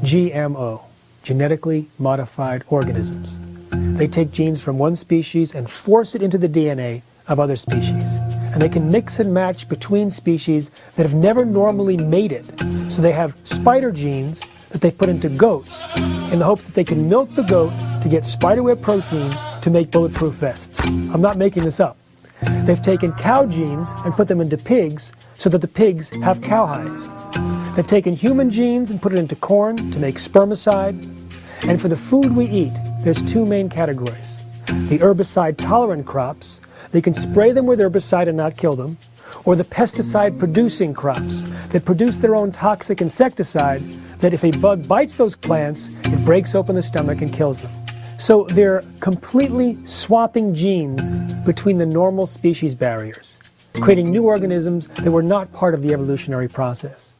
GMO, genetically modified organisms. They take genes from one species and force it into the DNA of other species. And they can mix and match between species that have never normally mated. So they have spider genes that they put into goats in the hopes that they can milk the goat to get spiderweb protein to make bulletproof vests. I'm not making this up. They've taken cow genes and put them into pigs so that the pigs have cowhides. They've taken human genes and put it into corn to make spermicide. And for the food we eat, there's two main categories. The herbicide-tolerant crops, they can spray them with herbicide and not kill them, or the pesticide-producing crops that produce their own toxic insecticide that if a bug bites those plants, it breaks open the stomach and kills them. So they're completely swapping genes between the normal species barriers, creating new organisms that were not part of the evolutionary process.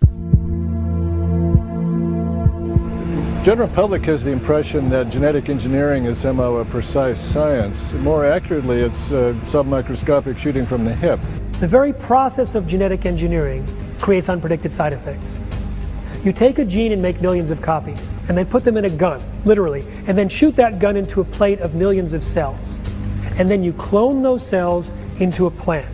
The general public has the impression that genetic engineering is somehow a precise science. More accurately, it's submicroscopic shooting from the hip. The very process of genetic engineering creates unpredicted side effects. You take a gene and make millions of copies, and then put them in a gun, literally, and then shoot that gun into a plate of millions of cells. And then you clone those cells into a plant.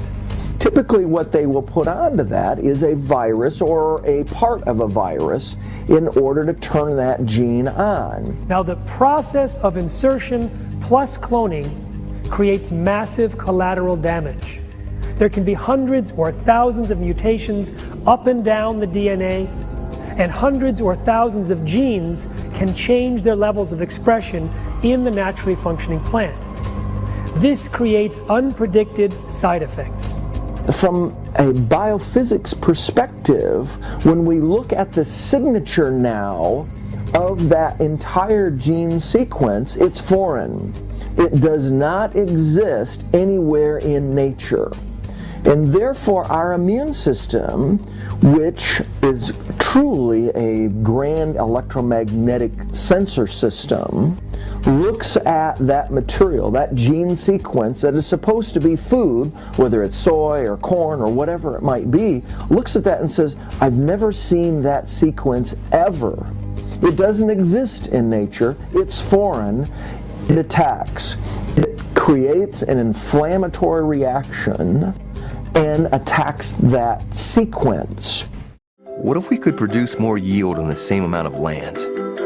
Typically what they will put onto that is a virus or a part of a virus in order to turn that gene on. Now the process of insertion plus cloning creates massive collateral damage. There can be hundreds or thousands of mutations up and down the DNA, and hundreds or thousands of genes can change their levels of expression in the naturally functioning plant. This creates unpredicted side effects. From a biophysics perspective, when we look at the signature now of that entire gene sequence, it's foreign. It does not exist anywhere in nature. And therefore our immune system, which is truly a grand electromagnetic sensor system, looks at that material, that gene sequence that is supposed to be food, whether it's soy or corn or whatever it might be, looks at that and says, I've never seen that sequence ever. It doesn't exist in nature, it's foreign, it attacks. It creates an inflammatory reaction and attacks that sequence. What if we could produce more yield on the same amount of land?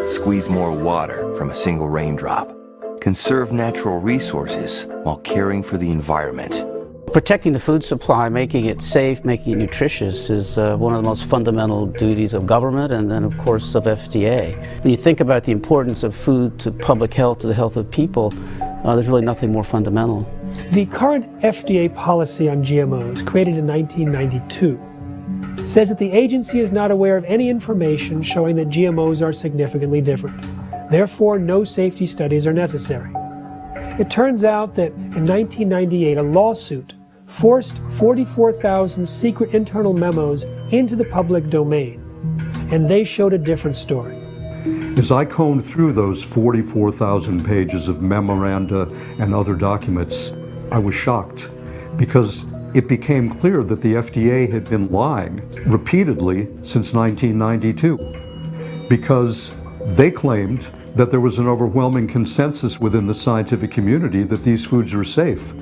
Squeeze more water from a single raindrop? Conserve natural resources while caring for the environment? Protecting the food supply, making it safe, making it nutritious is one of the most fundamental duties of government and then of course of FDA. When you think about the importance of food to public health, to the health of people, there's really nothing more fundamental. The current FDA policy on GMOs, created in 1992, says that the agency is not aware of any information showing that GMOs are significantly different. Therefore, no safety studies are necessary. It turns out that in 1998, a lawsuit forced 44,000 secret internal memos into the public domain, and they showed a different story. As I combed through those 44,000 pages of memoranda and other documents, I was shocked because it became clear that the FDA had been lying repeatedly since 1992 because they claimed that there was an overwhelming consensus within the scientific community that these foods are safe.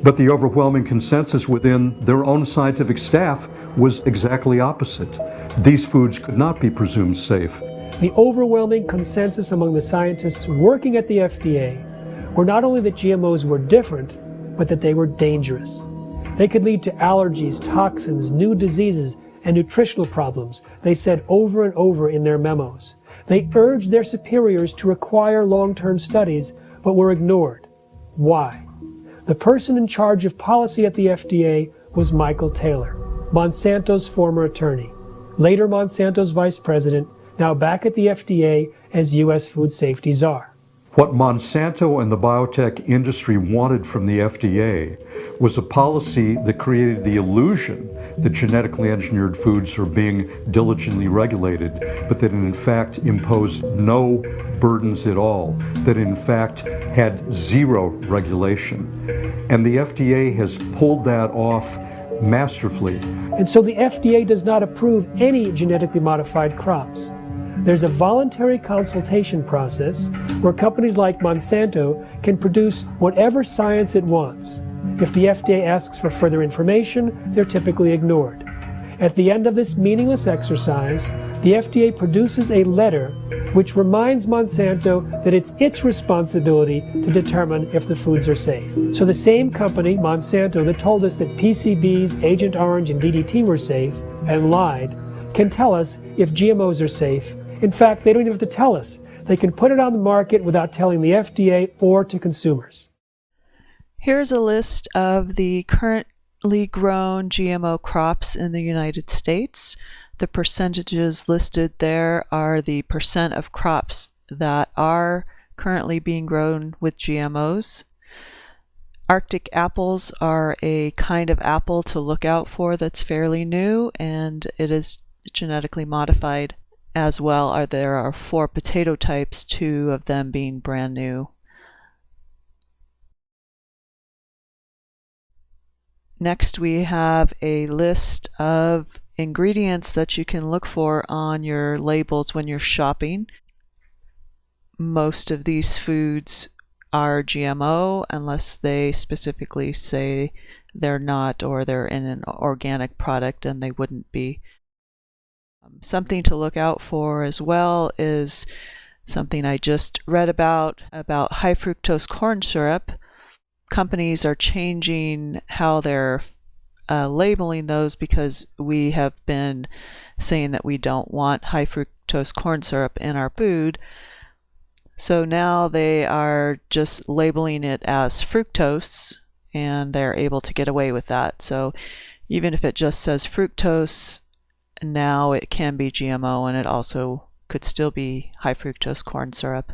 But the overwhelming consensus within their own scientific staff was exactly opposite. These foods could not be presumed safe. The overwhelming consensus among the scientists working at the FDA were not only that GMOs were different, but that they were dangerous. They could lead to allergies, toxins, new diseases, and nutritional problems, they said over and over in their memos. They urged their superiors to require long-term studies, but were ignored. Why? The person in charge of policy at the FDA was Michael Taylor, Monsanto's former attorney, later Monsanto's vice president, now back at the FDA as U.S. food safety czar. What Monsanto and the biotech industry wanted from the FDA was a policy that created the illusion that genetically engineered foods are being diligently regulated, but that in fact imposed no burdens at all, that in fact had zero regulation. And the FDA has pulled that off masterfully. And so the FDA does not approve any genetically modified crops. there's a voluntary consultation process where companies like Monsanto can produce whatever science it wants. If the FDA asks for further information, they're typically ignored. At the end of this meaningless exercise, the FDA produces a letter which reminds Monsanto that it's its responsibility to determine if the foods are safe. So the same company, Monsanto, that told us that PCBs, Agent Orange, and DDT were safe and lied, can tell us if GMOs are safe. In fact, they don't even have to tell us. They can put it on the market without telling the FDA or to consumers. Here's a list of the currently grown GMO crops in the United States. The percentages listed there are the percent of crops that are currently being grown with GMOs. Arctic apples are a kind of apple to look out for that's fairly new, and it is genetically modified as well. There are 4 potato types, 2 of them being brand new. Next, we have a list of ingredients that you can look for on your labels when you're shopping. Most of these foods are GMO unless they specifically say they're not, or they're in an organic product and they wouldn't be. Something to look out for as well is something I just read about high fructose corn syrup. Companies are changing how they're labeling those because we have been saying that we don't want high fructose corn syrup in our food. So now they are just labeling it as fructose, and they're able to get away with that. So even if it just says fructose, now it can be GMO, and it also could still be high fructose corn syrup.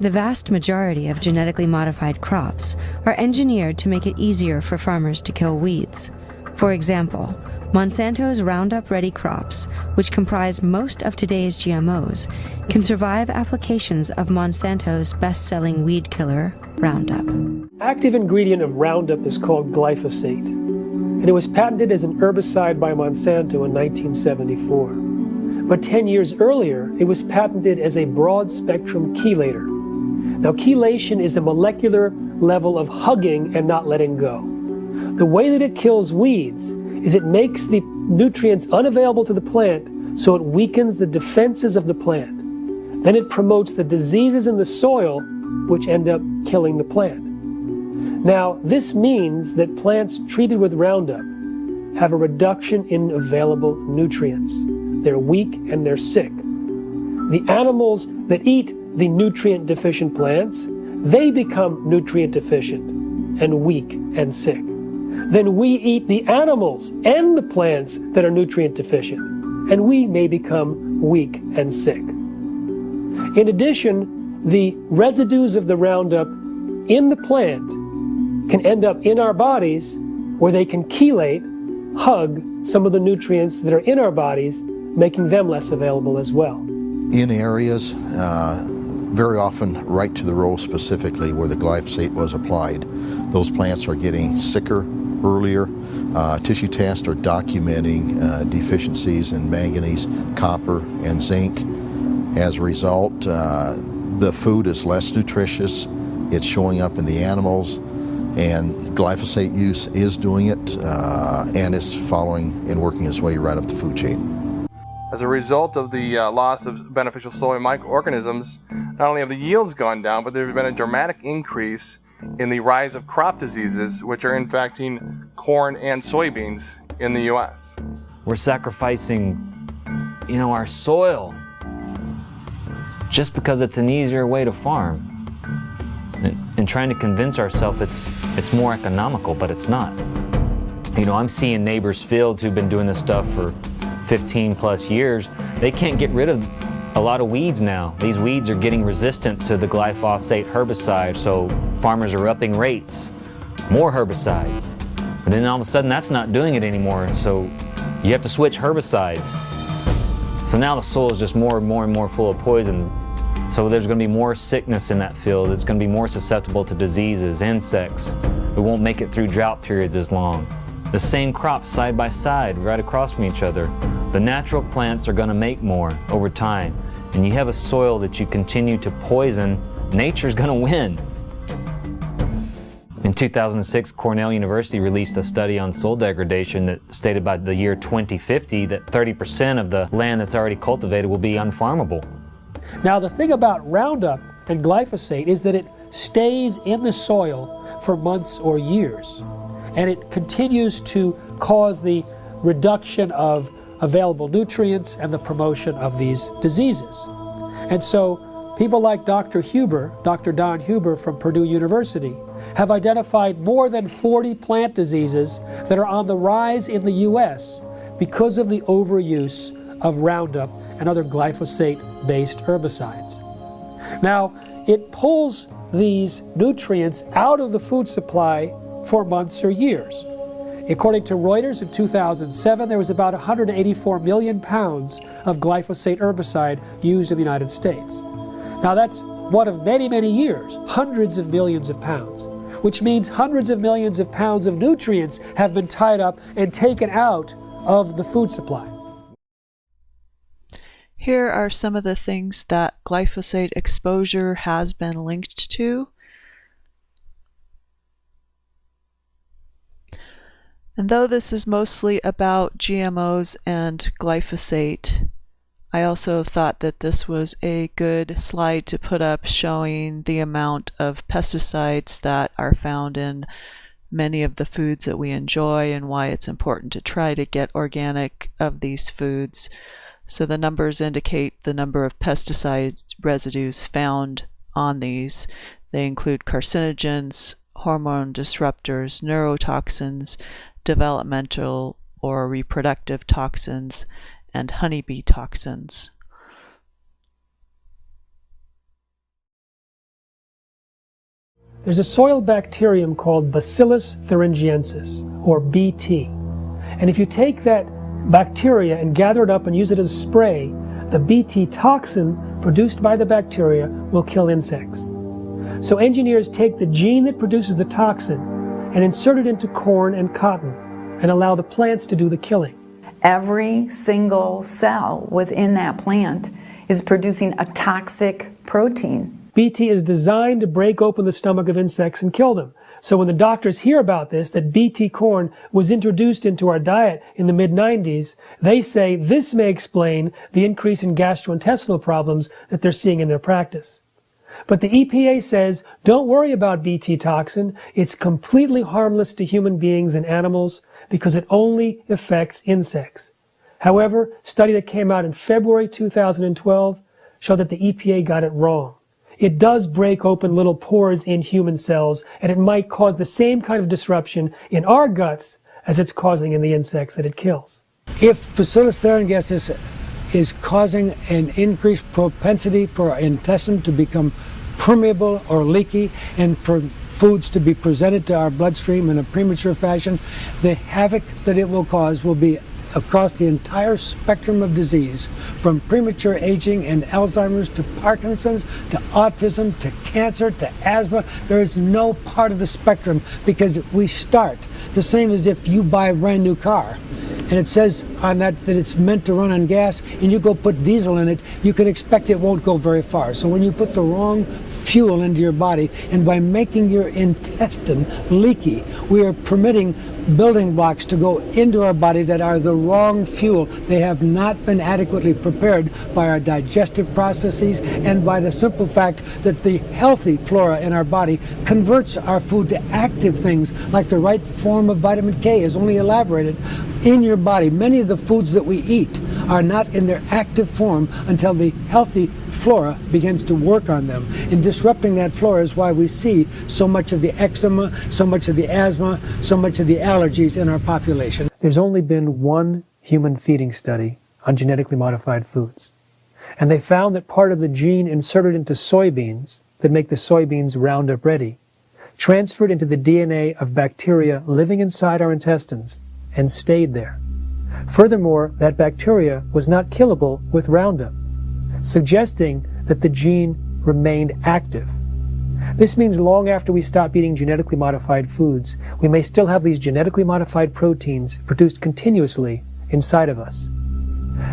The vast majority of genetically modified crops are engineered to make it easier for farmers to kill weeds. For example, Monsanto's Roundup Ready crops, which comprise most of today's GMOs, can survive applications of Monsanto's best-selling weed killer, Roundup. Active ingredient of Roundup is called glyphosate, and it was patented as an herbicide by Monsanto in 1974. But 10 years earlier, it was patented as a broad-spectrum chelator. Now, chelation is the molecular level of hugging and not letting go. The way that it kills weeds is it makes the nutrients unavailable to the plant, so it weakens the defenses of the plant. Then it promotes the diseases in the soil, which end up killing the plant. Now, this means that plants treated with Roundup have a reduction in available nutrients. They're weak and they're sick. The animals that eat the nutrient-deficient plants, they become nutrient deficient and weak and sick. Then we eat the animals and the plants that are nutrient deficient, and we may become weak and sick. In addition, the residues of the Roundup in the plant can end up in our bodies where they can chelate, hug some of the nutrients that are in our bodies, making them less available as well. In areas, very often right to the row specifically where the glyphosate was applied, those plants are getting sicker earlier. Tissue tests are documenting deficiencies in manganese, copper, and zinc. As a result, the food is less nutritious. It's showing up in the animals, and glyphosate use is doing it, and it's following and working its way right up the food chain. As a result of the loss of beneficial soil microorganisms, not only have the yields gone down, but there has been a dramatic increase in the rise of crop diseases, which are infecting corn and soybeans in the U.S. We're sacrificing, our soil just because it's an easier way to farm, and trying to convince ourselves it's more economical, but it's not. I'm seeing neighbors' fields who've been doing this stuff for 15 plus years. They can't get rid of a lot of weeds now. These weeds are getting resistant to the glyphosate herbicide, so farmers are upping rates, more herbicide. But then all of a sudden that's not doing it anymore, so you have to switch herbicides. So now the soil is just more and more full of poison. So there's going to be more sickness in that field. It's going to be more susceptible to diseases, insects. We won't make it through drought periods as long. the same crops side by side right across from each other, the natural plants are going to make more over time. And you have a soil that you continue to poison, nature's going to win. In 2006, Cornell University released a study on soil degradation that stated by the year 2050 that 30% of the land that's already cultivated will be unfarmable. Now, the thing about Roundup and glyphosate is that it stays in the soil for months or years, and it continues to cause the reduction of available nutrients and the promotion of these diseases. And so people like Dr. Don Huber from Purdue University, have identified more than 40 plant diseases that are on the rise in the U.S. because of the overuse of Roundup and other glyphosate-based herbicides. Now, it pulls these nutrients out of the food supply for months or years. According to Reuters, in 2007, there was about 184 million pounds of glyphosate herbicide used in the United States. Now, that's one of many, many years, hundreds of millions of pounds, which means hundreds of millions of pounds of nutrients have been tied up and taken out of the food supply. Here are some of the things that glyphosate exposure has been linked to. And though this is mostly about GMOs and glyphosate, I also thought that this was a good slide to put up showing the amount of pesticides that are found in many of the foods that we enjoy and why it's important to try to get organic of these foods. So the numbers indicate the number of pesticide residues found on these. They include carcinogens, hormone disruptors, neurotoxins, developmental or reproductive toxins, and honeybee toxins. There's a soil bacterium called Bacillus thuringiensis, or BT. And if you take that bacteria and gather it up and use it as a spray, the BT toxin produced by the bacteria will kill insects. So engineers take the gene that produces the toxin and insert it into corn and cotton and allow the plants to do the killing. Every single cell within that plant is producing a toxic protein. BT is designed to break open the stomach of insects and kill them. So when the doctors hear about this, that BT corn was introduced into our diet in the mid-90s, they say this may explain the increase in gastrointestinal problems that they're seeing in their practice. But the EPA says, don't worry about BT toxin. It's completely harmless to human beings and animals because it only affects insects. However, a study that came out in February 2012 showed that the EPA got it wrong. It does break open little pores in human cells, and it might cause the same kind of disruption in our guts as it's causing in the insects that it kills. If Bacillus thuringiensis is causing an increased propensity for our intestine to become permeable or leaky and for foods to be presented to our bloodstream in a premature fashion, the havoc that it will cause will be across the entire spectrum of disease, from premature aging and Alzheimer's to Parkinson's to autism to cancer to asthma. There is no part of the spectrum because we start the same as if you buy a brand new car and it says on that it's meant to run on gas and you go put diesel in it, you can expect it won't go very far. So when you put the wrong fuel into your body, and by making your intestine leaky, we are permitting building blocks to go into our body that are the wrong fuel. They have not been adequately prepared by our digestive processes and by the simple fact that the healthy flora in our body converts our food to active things like the right form of vitamin K is only elaborated in your body. Many of the foods that we eat are not in their active form until the healthy flora begins to work on them. And disrupting that flora is why we see so much of the eczema, so much of the asthma, so much of the allergies in our population. There's only been one human feeding study on genetically modified foods. And they found that part of the gene inserted into soybeans that make the soybeans Roundup ready transferred into the DNA of bacteria living inside our intestines and stayed there. Furthermore, that bacteria was not killable with Roundup, suggesting that the gene remained active. This means long after we stop eating genetically modified foods, we may still have these genetically modified proteins produced continuously inside of us.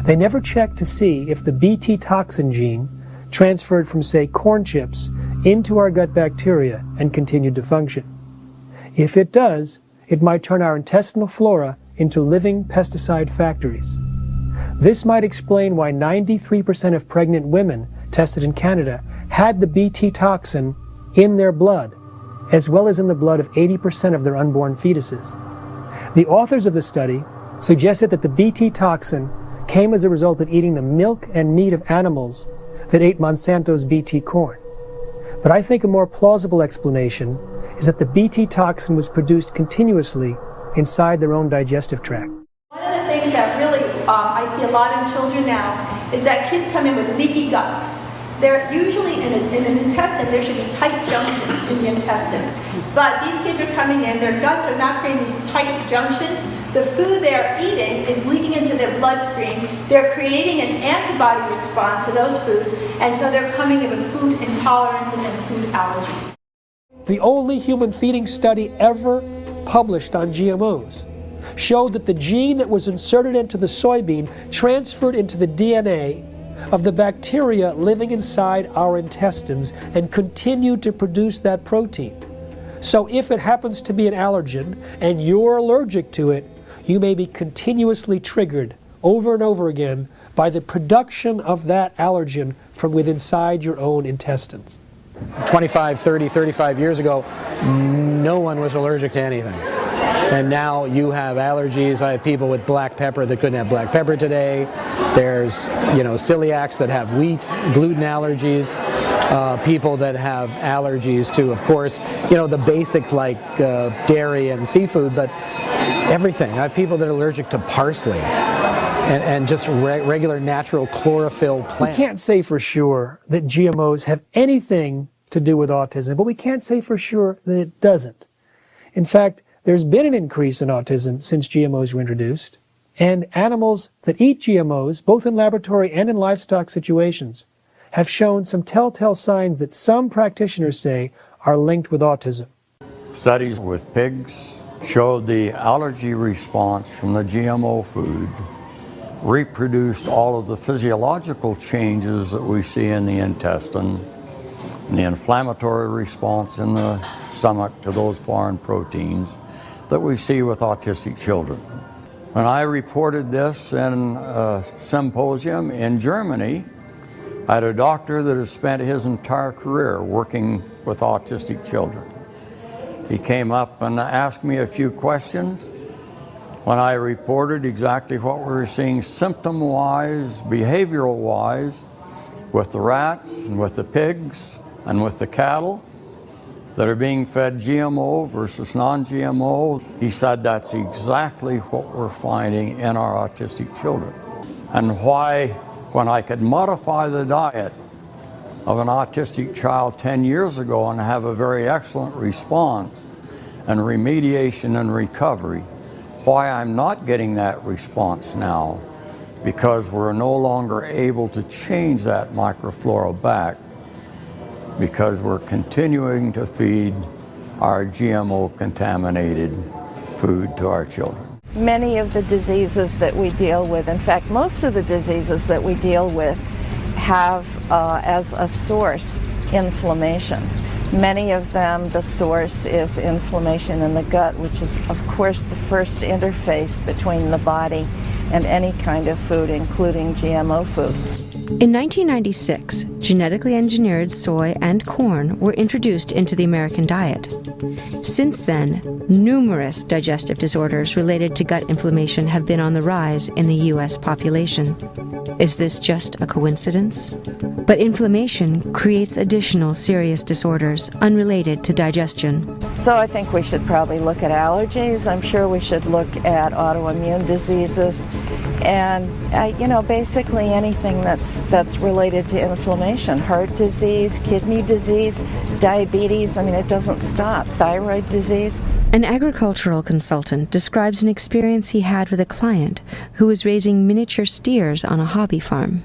They never check to see if the Bt toxin gene transferred from, say, corn chips into our gut bacteria and continued to function. If it does, it might turn our intestinal flora into living pesticide factories. This might explain why 93% of pregnant women tested in Canada had the Bt toxin in their blood, as well as in the blood of 80% of their unborn fetuses. The authors of the study suggested that the Bt toxin came as a result of eating the milk and meat of animals that ate Monsanto's Bt corn. But I think a more plausible explanation is that the Bt toxin was produced continuously inside their own digestive tract. One of the things that really I see a lot in children now is that kids come in with leaky guts. They're usually in an intestine, there should be tight junctions in the intestine. But these kids are coming in, their guts are not creating these tight junctions. The food they're eating is leaking into their bloodstream. They're creating an antibody response to those foods, and so they're coming in with food intolerances and food allergies. The only human feeding study ever published on GMOs showed that the gene that was inserted into the soybean transferred into the DNA of the bacteria living inside our intestines and continued to produce that protein. So if it happens to be an allergen and you're allergic to it, you may be continuously triggered over and over again by the production of that allergen from within inside your own intestines. 25, 30, 35 years ago, no one was allergic to anything. And now you have allergies. I have people with black pepper that couldn't have black pepper today. There's, celiacs that have wheat, gluten allergies. People that have allergies to, of course, the basics like dairy and seafood, but everything. I have people that are allergic to parsley and just regular natural chlorophyll plants. We can't say for sure that GMOs have anything to do with autism, but we can't say for sure that it doesn't. In fact, there's been an increase in autism since GMOs were introduced, and animals that eat GMOs, both in laboratory and in livestock situations, have shown some telltale signs that some practitioners say are linked with autism. Studies with pigs showed the allergy response from the GMO food reproduced all of the physiological changes that we see in the intestine, and the inflammatory response in the stomach to those foreign proteins that we see with autistic children. When I reported this in a symposium in Germany, I had a doctor that has spent his entire career working with autistic children. He came up and asked me a few questions. When I reported exactly what we were seeing symptom-wise, behavioral-wise, with the rats and with the pigs and with the cattle that are being fed GMO versus non-GMO, he said that's exactly what we're finding in our autistic children. And why, when I could modify the diet of an autistic child 10 years ago and have a very excellent response and remediation and recovery, why I'm not getting that response now, because we're no longer able to change that microflora back, because we're continuing to feed our GMO contaminated food to our children. Many of the diseases that we deal with, in fact, most of the diseases that we deal with have as a source inflammation. Many of them, the source is inflammation in the gut, which is, of course, the first interface between the body and any kind of food, including GMO food. In 1996, genetically engineered soy and corn were introduced into the American diet. Since then, numerous digestive disorders related to gut inflammation have been on the rise in the U.S. population. Is this just a coincidence? But inflammation creates additional serious disorders unrelated to digestion. So I think we should probably look at allergies. I'm sure we should look at autoimmune diseases and, basically anything that's related to inflammation. Heart disease, kidney disease, diabetes, it doesn't stop. Thyroid disease. An agricultural consultant describes an experience he had with a client who was raising miniature steers on a hobby farm.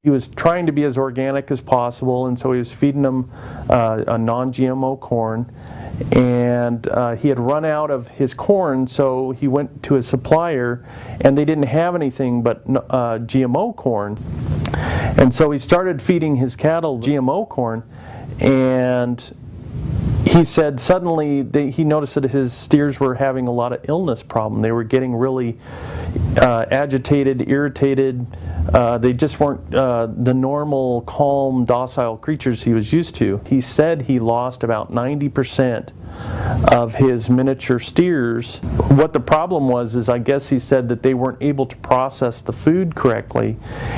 He was trying to be as organic as possible, and so he was feeding them a non-GMO corn. And he had run out of his corn, so he went to his supplier, and they didn't have anything but GMO corn. And so he started feeding his cattle GMO corn, and he said suddenly he noticed that his steers were having a lot of illness problem. They were getting really agitated, irritated. They just weren't the normal, calm, docile creatures he was used to. He said he lost about 90% of his miniature steers. What the problem was is, I guess he said that they weren't able to process the food correctly,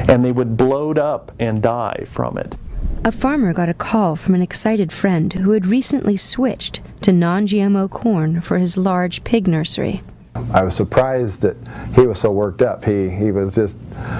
and they would bloat up and die from it. A farmer got a call from an excited friend who had recently switched to non-GMO corn for his large pig nursery. I was surprised that he was so worked up. He was just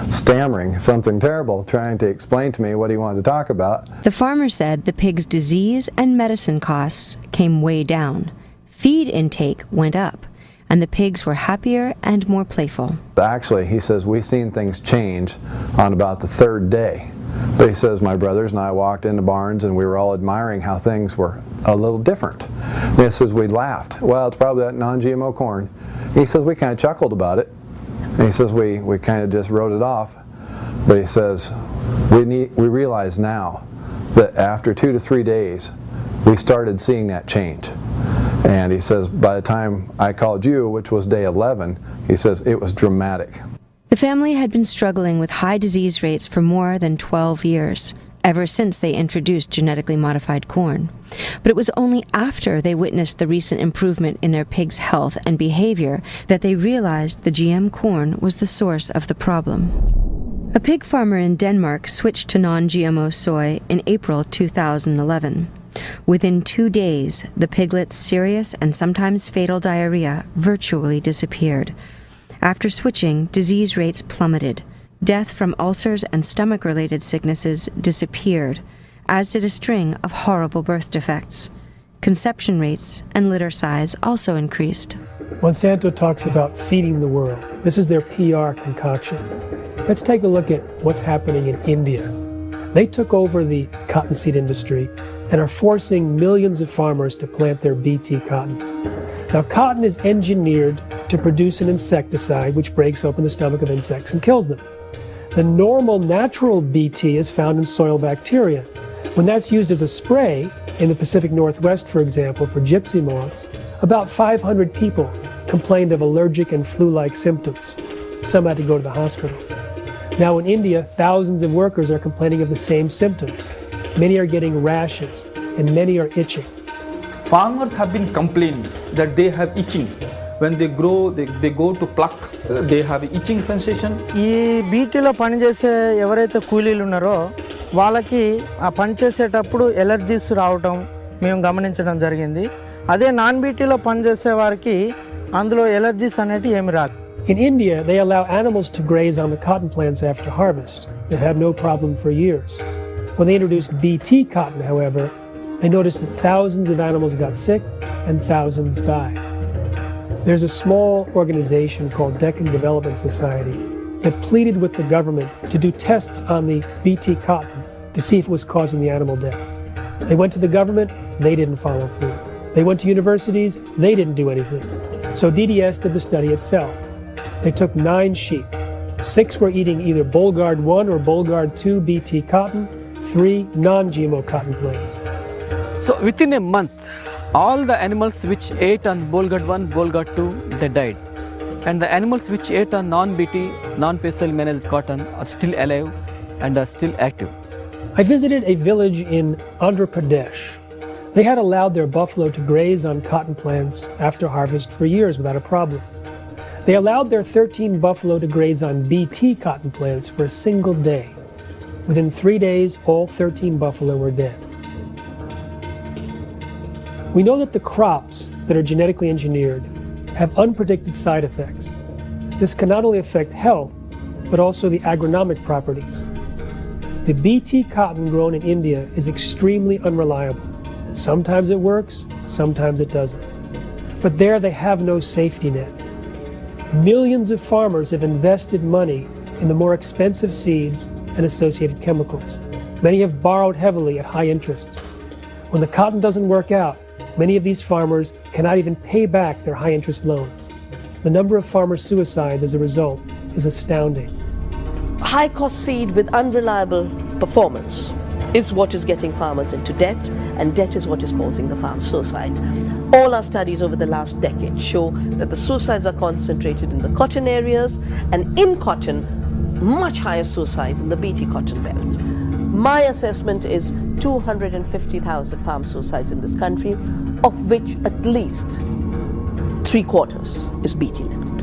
stammering something terrible, trying to explain to me what he wanted to talk about. The farmer said the pig's disease and medicine costs came way down. Feed intake went up, and the pigs were happier and more playful. Actually, he says, we've seen things change on about the third day. But he says, my brothers and I walked into barns and we were all admiring how things were a little different. And he says, we laughed. Well, it's probably that non-GMO corn. He says, we kind of chuckled about it. And he says, we kind of just wrote it off. But he says, we realize now that after 2 to 3 days, we started seeing that change. And he says, by the time I called you, which was day 11, he says, it was dramatic. The family had been struggling with high disease rates for more than 12 years, ever since they introduced genetically modified corn. But it was only after they witnessed the recent improvement in their pigs' health and behavior that they realized the GM corn was the source of the problem. A pig farmer in Denmark switched to non-GMO soy in April 2011. Within 2 days, the piglets' serious and sometimes fatal diarrhea virtually disappeared. After switching, disease rates plummeted. Death from ulcers and stomach-related sicknesses disappeared, as did a string of horrible birth defects. Conception rates and litter size also increased. Monsanto talks about feeding the world. This is their PR concoction. Let's take a look at what's happening in India. They took over the cottonseed industry and are forcing millions of farmers to plant their Bt cotton. Now, cotton is engineered to produce an insecticide which breaks open the stomach of insects and kills them. The normal natural Bt is found in soil bacteria. When that's used as a spray, in the Pacific Northwest, for example, for gypsy moths, about 500 people complained of allergic and flu-like symptoms. Some had to go to the hospital. Now in India, thousands of workers are complaining of the same symptoms. Many are getting rashes, and many are itching. Farmers have been complaining that they have itching. When they grow, they go to pluck, they have itching sensation. ఈ బీటీలో పనిచేసే ఎవరైతే కూలీలు ఉన్నారో వాళ్ళకి ఆ పని చేసేటప్పుడు allergies రావటం మేము గమనించడం జరిగింది. అదే నాన్ బీటీలో పనిచేసే వారికి అందులో ఎలర్జీస్ అనేటివి ఏమి రాదు. In India, they allow animals to graze on the cotton plants after harvest. They've had no problem for years. When they introduced Bt cotton, however, they noticed that thousands of animals got sick and thousands died. There's a small organization called Deccan Development Society that pleaded with the government to do tests on the Bt cotton to see if it was causing the animal deaths. They went to the government, they didn't follow through. They went to universities, they didn't do anything. So DDS did the study itself. They took 9 sheep. 6 were eating either Bolgard 1 or Bolgard 2 Bt cotton, 3 non-GMO cotton plants. So within a month, all the animals which ate on Bolgard 1, Bolgard 2, they died. And the animals which ate on non-Bt, non-pestle managed cotton are still alive and are still active. I visited a village in Andhra Pradesh. They had allowed their buffalo to graze on cotton plants after harvest for years without a problem. They allowed their 13 buffalo to graze on Bt cotton plants for a single day. Within 3 days, all 13 buffalo were dead. We know that the crops that are genetically engineered have unpredicted side effects. This can not only affect health, but also the agronomic properties. The Bt cotton grown in India is extremely unreliable. Sometimes it works, sometimes it doesn't. But there they have no safety net. Millions of farmers have invested money in the more expensive seeds and associated chemicals. Many have borrowed heavily at high interests. When the cotton doesn't work out, many of these farmers cannot even pay back their high-interest loans. The number of farmer suicides as a result is astounding. High-cost seed with unreliable performance is what is getting farmers into debt, and debt is what is causing the farm suicides. All our studies over the last decade show that the suicides are concentrated in the cotton areas, and in cotton, much higher suicides in the BT cotton belts. My assessment is 250,000 farm suicides in this country, of which at least 3/4 is BT land.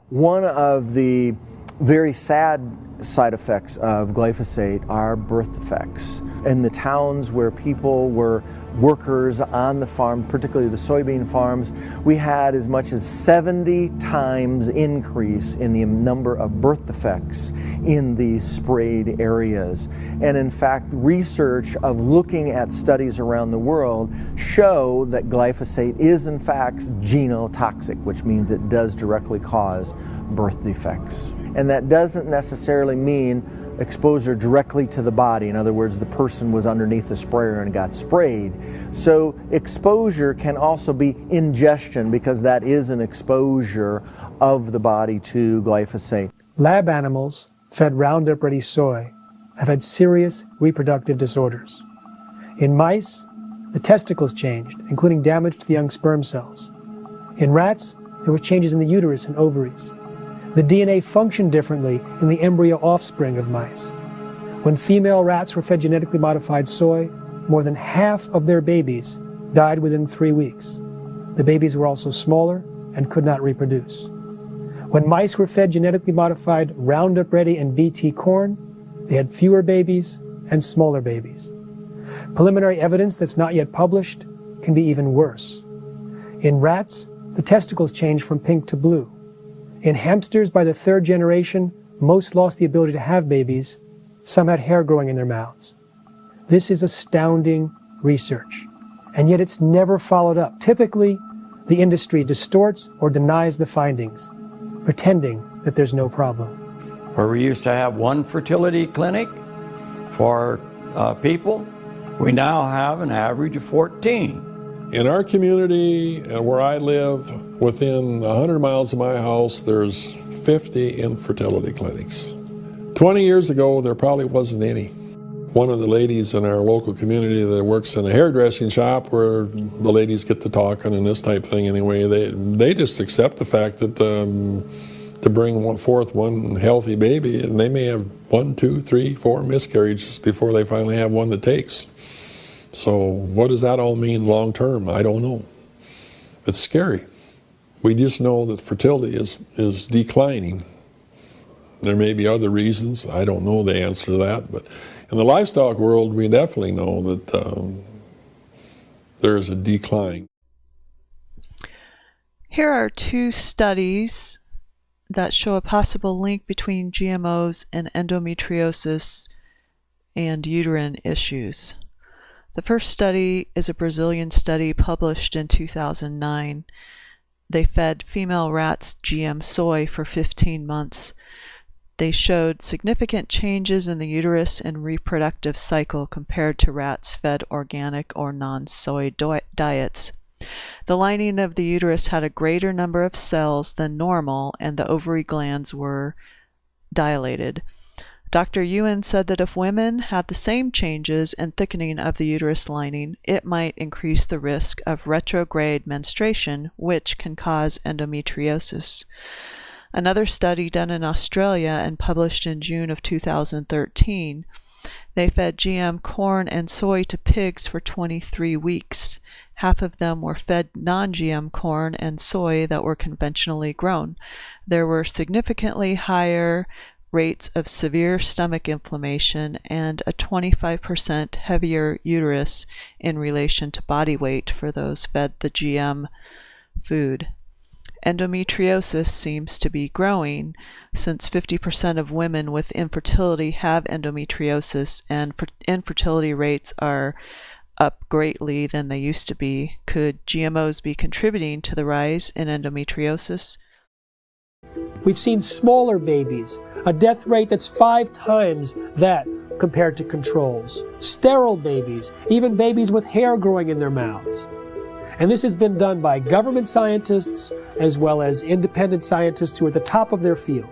One of the very sad side effects of glyphosate are birth defects. In the towns where people were workers on the farm, particularly the soybean farms, we had as much as 70 times increase in the number of birth defects in these sprayed areas. And in fact, research of looking at studies around the world show that glyphosate is in fact genotoxic, which means it does directly cause birth defects. And that doesn't necessarily mean exposure directly to the body. In other words, the person was underneath the sprayer and got sprayed. So exposure can also be ingestion, because that is an exposure of the body to glyphosate. Lab animals fed Roundup Ready soy have had serious reproductive disorders. In mice, the testicles changed, including damage to the young sperm cells. In rats, there were changes in the uterus and ovaries. The DNA functioned differently in the embryo offspring of mice. When female rats were fed genetically modified soy, more than half of their babies died within 3 weeks. The babies were also smaller and could not reproduce. When mice were fed genetically modified Roundup Ready and BT corn, they had fewer babies and smaller babies. Preliminary evidence that's not yet published can be even worse. In rats, the testicles changed from pink to blue. In hamsters, by the third generation, most lost the ability to have babies. Some had hair growing in their mouths. This is astounding research, and yet it's never followed up. Typically, the industry distorts or denies the findings, pretending that there's no problem. Where we used to have one fertility clinic for people, we now have an average of 14. In our community, where I live, within 100 miles of my house, there's 50 infertility clinics. 20 years ago, there probably wasn't any. One of the ladies in our local community that works in a hairdressing shop where the ladies get to talking and this type thing anyway, they just accept the fact that to bring forth one healthy baby, and they may have 1, 2, 3, 4 miscarriages before they finally have one that takes. So what does that all mean long term? I don't know. It's scary. We just know that fertility is declining. There may be other reasons. I don't know the answer to that. But in the livestock world, we definitely know that there is a decline. Here are 2 studies that show a possible link between GMOs and endometriosis and uterine issues. The first study is a Brazilian study published in 2009. They fed female rats GM soy for 15 months. They showed significant changes in the uterus and reproductive cycle compared to rats fed organic or non-soy diets. The lining of the uterus had a greater number of cells than normal, and the ovary glands were dilated. Dr. Ewan said that if women had the same changes and thickening of the uterus lining, it might increase the risk of retrograde menstruation, which can cause endometriosis. Another study done in Australia and published in June of 2013, they fed GM corn and soy to pigs for 23 weeks. Half of them were fed non-GM corn and soy that were conventionally grown. There were significantly higher rates of severe stomach inflammation and a 25% heavier uterus in relation to body weight for those fed the GM food. Endometriosis seems to be growing, since 50% of women with infertility have endometriosis, and infertility rates are up greatly than they used to be. Could GMOs be contributing to the rise in endometriosis? We've seen smaller babies, a death rate that's 5 times that compared to controls. Sterile babies, even babies with hair growing in their mouths. And this has been done by government scientists as well as independent scientists who are at the top of their field.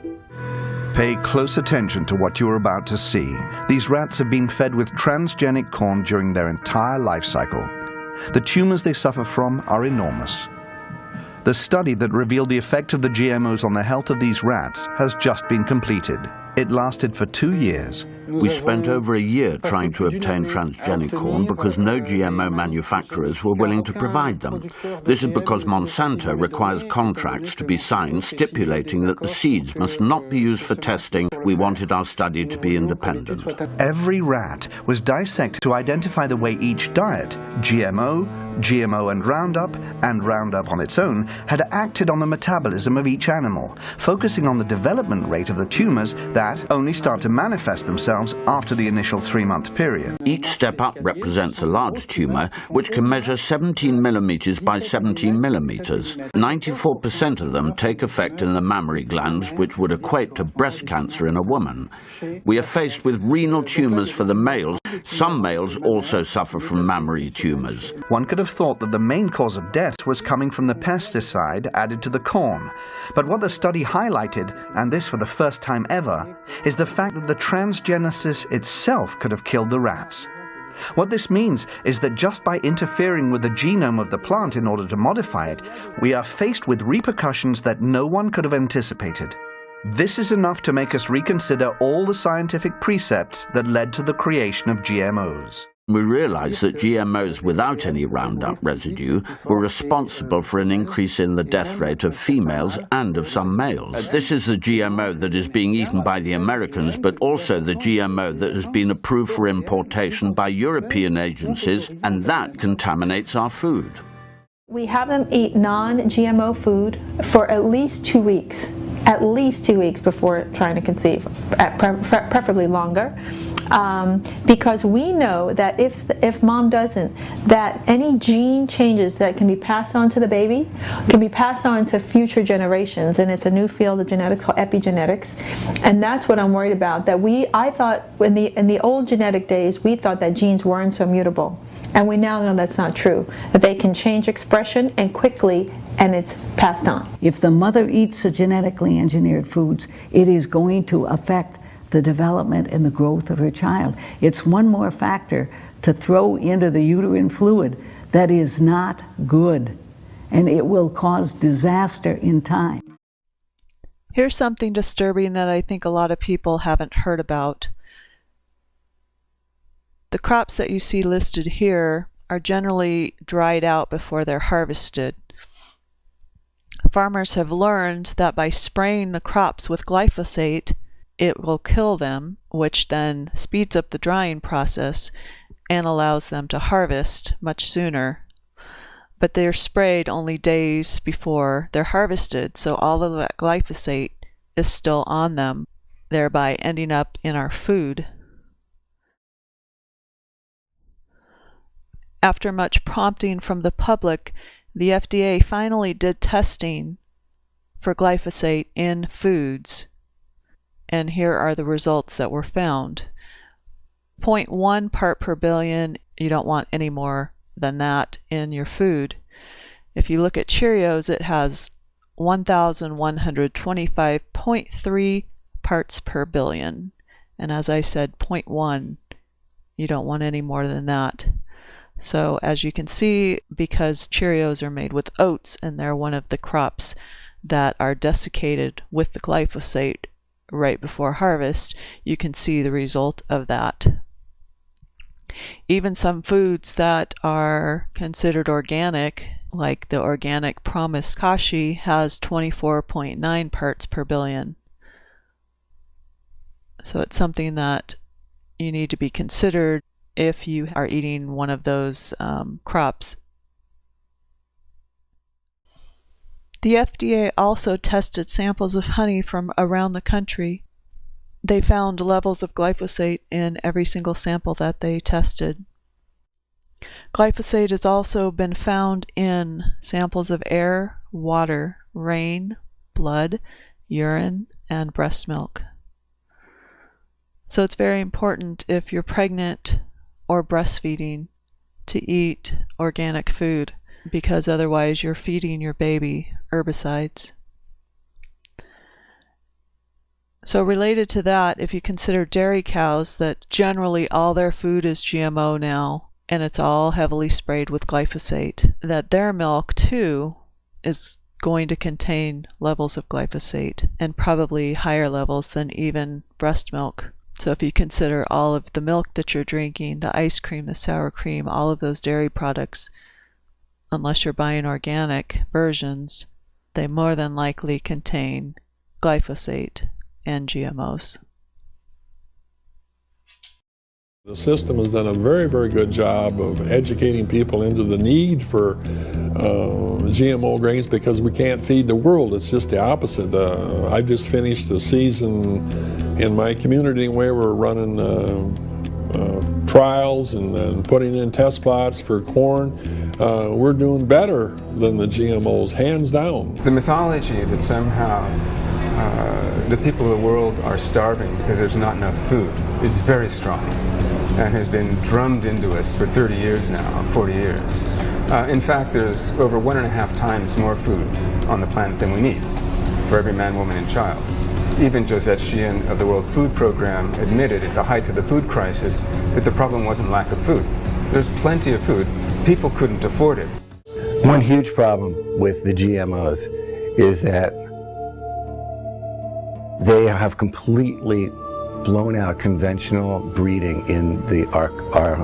Pay close attention to what you are about to see. These rats have been fed with transgenic corn during their entire life cycle. The tumors they suffer from are enormous. The study that revealed the effect of the GMOs on the health of these rats has just been completed. It lasted for 2 years. We spent over a year trying to obtain transgenic corn because no GMO manufacturers were willing to provide them. This is because Monsanto requires contracts to be signed stipulating that the seeds must not be used for testing. We wanted our study to be independent. Every rat was dissected to identify the way each diet, GMO and Roundup on its own, had acted on the metabolism of each animal, focusing on the development rate of the tumors that only start to manifest themselves after the initial 3-month period. Each step up represents a large tumor, which can measure 17 millimeters by 17 millimeters. 94% of them take effect in the mammary glands, which would equate to breast cancer in a woman. We are faced with renal tumors for the males. Some males also suffer from mammary tumors. One could have thought that the main cause of death was coming from the pesticide added to the corn. But what the study highlighted, and this for the first time ever, is the fact that the transgenesis itself could have killed the rats. What this means is that just by interfering with the genome of the plant in order to modify it, we are faced with repercussions that no one could have anticipated. This is enough to make us reconsider all the scientific precepts that led to the creation of GMOs. We realized that GMOs without any Roundup residue were responsible for an increase in the death rate of females and of some males. This is the GMO that is being eaten by the Americans, but also the GMO that has been approved for importation by European agencies, and that contaminates our food. We have them eat non-GMO food for at least 2 weeks. At least 2 weeks before trying to conceive, preferably longer, because we know that if mom doesn't, that any gene changes that can be passed on to the baby can be passed on to future generations, and it's a new field of genetics called epigenetics, and that's what I'm worried about. That I thought in the old genetic days, we thought that genes weren't so mutable, and we now know that's not true. That they can change expression and quickly, and it's passed on. If the mother eats the genetically engineered foods, it is going to affect the development and the growth of her child. It's one more factor to throw into the uterine fluid that is not good, and it will cause disaster in time. Here's something disturbing that I think a lot of people haven't heard about. The crops that you see listed here are generally dried out before they're harvested. Farmers have learned that by spraying the crops with glyphosate, it will kill them, which then speeds up the drying process and allows them to harvest much sooner. But they're sprayed only days before they're harvested, so all of that glyphosate is still on them, thereby ending up in our food. After much prompting from the public, the FDA finally did testing for glyphosate in foods, and here are the results that were found. 0.1 part per billion, you don't want any more than that in your food. If you look at Cheerios, it has 1,125.3 parts per billion, and as I said, 0.1, you don't want any more than that. So as you can see, because Cheerios are made with oats and they're one of the crops that are desiccated with the glyphosate right before harvest, you can see the result of that. Even some foods that are considered organic, like the organic Promise Kashi, has 24.9 parts per billion. So it's something that you need to be considered if you are eating one of those crops. The FDA also tested samples of honey from around the country. They found levels of glyphosate in every single sample that they tested. Glyphosate has also been found in samples of air, water, rain, blood, urine, and breast milk. So it's very important if you're pregnant or breastfeeding to eat organic food, because otherwise you're feeding your baby herbicides. So related to that, if you consider dairy cows, that generally all their food is GMO now, and it's all heavily sprayed with glyphosate, that their milk too is going to contain levels of glyphosate, and probably higher levels than even breast milk. So if you consider all of the milk that you're drinking, the ice cream, the sour cream, all of those dairy products, unless you're buying organic versions, they more than likely contain glyphosate and GMOs. The system has done a very, very good job of educating people into the need for GMO grains, because we can't feed the world. It's just the opposite. I just finished the season in my community where we're running trials and putting in test plots for corn. We're doing better than the GMOs, hands down. The mythology that somehow the people of the world are starving because there's not enough food is very strong and has been drummed into us for 30 years now, 40 years. In fact, there's over 1.5 times more food on the planet than we need for every man, woman, and child. Even Josette Sheehan of the World Food Program admitted at the height of the food crisis that the problem wasn't lack of food. There's plenty of food. People couldn't afford it. One huge problem with the GMOs is that they have completely blown out conventional breeding in our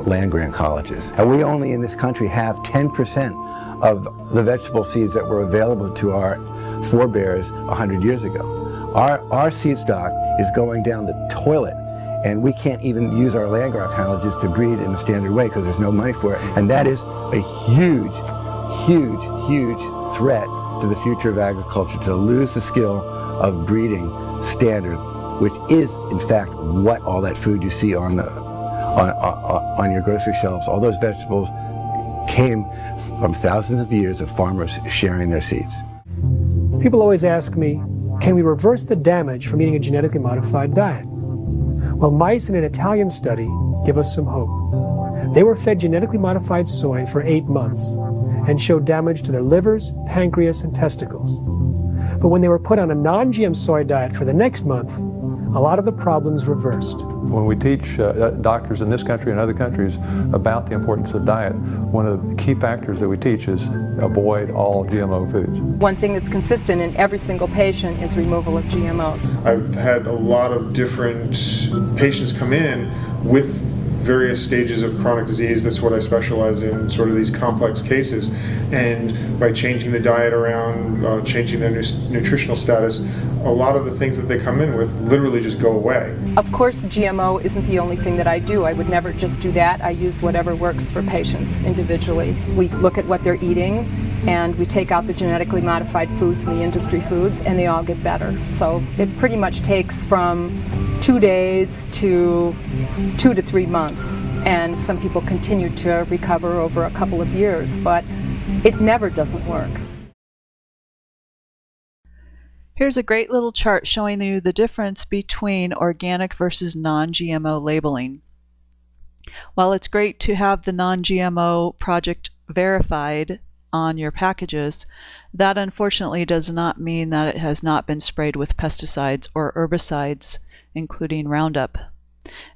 land-grant colleges. And we only in this country have 10% of the vegetable seeds that were available to our forebears 100 years ago. Our seed stock is going down the toilet, and we can't even use our land-grant colleges to breed in a standard way because there's no money for it. And that is a huge, huge, huge threat to the future of agriculture, to lose the skill of breeding standard, which is in fact what all that food you see on your grocery shelves, all those vegetables came from thousands of years of farmers sharing their seeds. People always ask me, can we reverse the damage from eating a genetically modified diet? Well, mice in an Italian study give us some hope. They were fed genetically modified soy for 8 months and showed damage to their livers, pancreas, and testicles. But when they were put on a non-GM soy diet for the next month, a lot of the problems reversed. When we teach doctors in this country and other countries about the importance of diet, one of the key factors that we teach is avoid all GMO foods. One thing that's consistent in every single patient is removal of GMOs. I've had a lot of different patients come in with various stages of chronic disease. That's what I specialize in, sort of these complex cases. And by changing the diet around, changing their nutritional status, a lot of the things that they come in with literally just go away. Of course, GMO isn't the only thing that I do. I would never just do that. I use whatever works for patients individually. We look at what they're eating, and we take out the genetically modified foods and the industry foods, and they all get better. So it pretty much takes from 2 days to 2 to 3 months, and some people continue to recover over a couple of years, but it never doesn't work. Here's a great little chart showing you the difference between organic versus non-GMO labeling. While it's great to have the non-GMO project verified on your packages, that unfortunately does not mean that it has not been sprayed with pesticides or herbicides, including Roundup.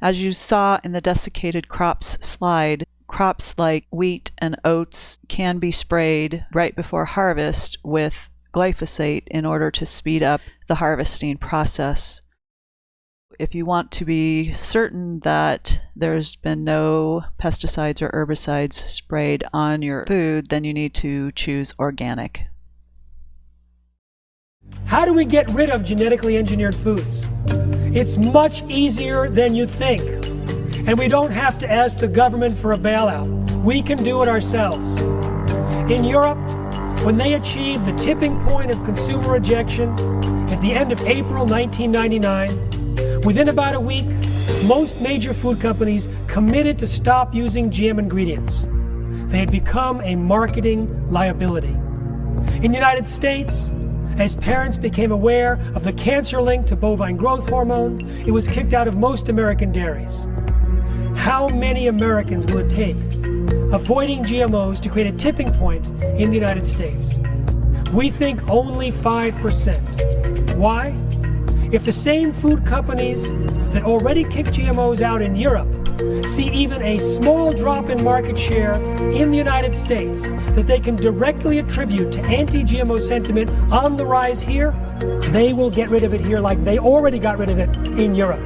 As you saw in the desiccated crops slide, crops like wheat and oats can be sprayed right before harvest with glyphosate in order to speed up the harvesting process. If you want to be certain that there's been no pesticides or herbicides sprayed on your food, then you need to choose organic. How do we get rid of genetically engineered foods? It's much easier than you think. And we don't have to ask the government for a bailout. We can do it ourselves. In Europe, when they achieved the tipping point of consumer rejection at the end of April 1999, within about a week, most major food companies committed to stop using GM ingredients. they had become a marketing liability. In the United States, as parents became aware of the cancer link to bovine growth hormone, it was kicked out of most American dairies. How many Americans will it take avoiding GMOs to create a tipping point in the United States? We think only 5%. Why? If the same food companies that already kick GMOs out in Europe see even a small drop in market share in the United States that they can directly attribute to anti-GMO sentiment on the rise here, they will get rid of it here like they already got rid of it in Europe.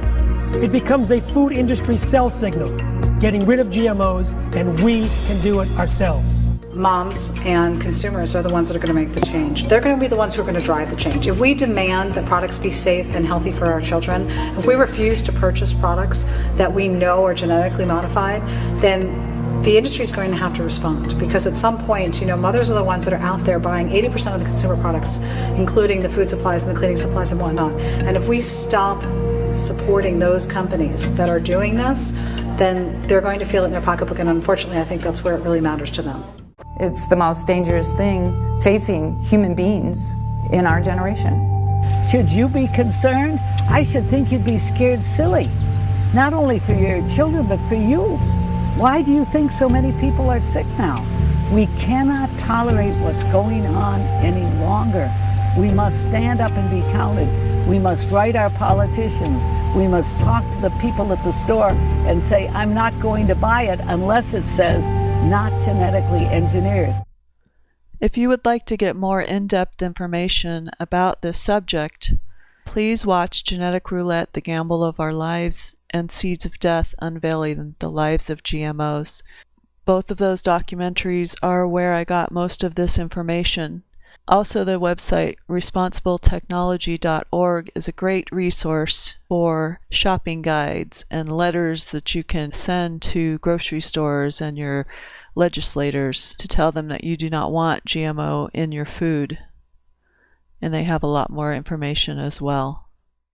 It becomes a food industry sell signal, getting rid of GMOs, and we can do it ourselves. Moms and consumers are the ones that are going to make this change. They're going to be the ones who are going to drive the change. If we demand that products be safe and healthy for our children, if we refuse to purchase products that we know are genetically modified, then the industry is going to have to respond, because at some point, mothers are the ones that are out there buying 80% of the consumer products, including the food supplies and the cleaning supplies and whatnot. And if we stop supporting those companies that are doing this, then they're going to feel it in their pocketbook, and unfortunately, I think that's where it really matters to them. It's the most dangerous thing facing human beings in our generation. Should you be concerned? I should think you'd be scared silly. Not only for your children, but for you. Why do you think so many people are sick now? We cannot tolerate what's going on any longer. We must stand up and be counted. We must write our politicians. We must talk to the people at the store and say, I'm not going to buy it unless it says not genetically engineered. If you would like to get more in-depth information about this subject, please watch Genetic Roulette, The Gamble of Our Lives, and Seeds of Death, Unveiling the Lives of GMOs. Both of those documentaries are where I got most of this information. Also, the website responsibletechnology.org is a great resource for shopping guides and letters that you can send to grocery stores and your legislators to tell them that you do not want GMO in your food. And they have a lot more information as well.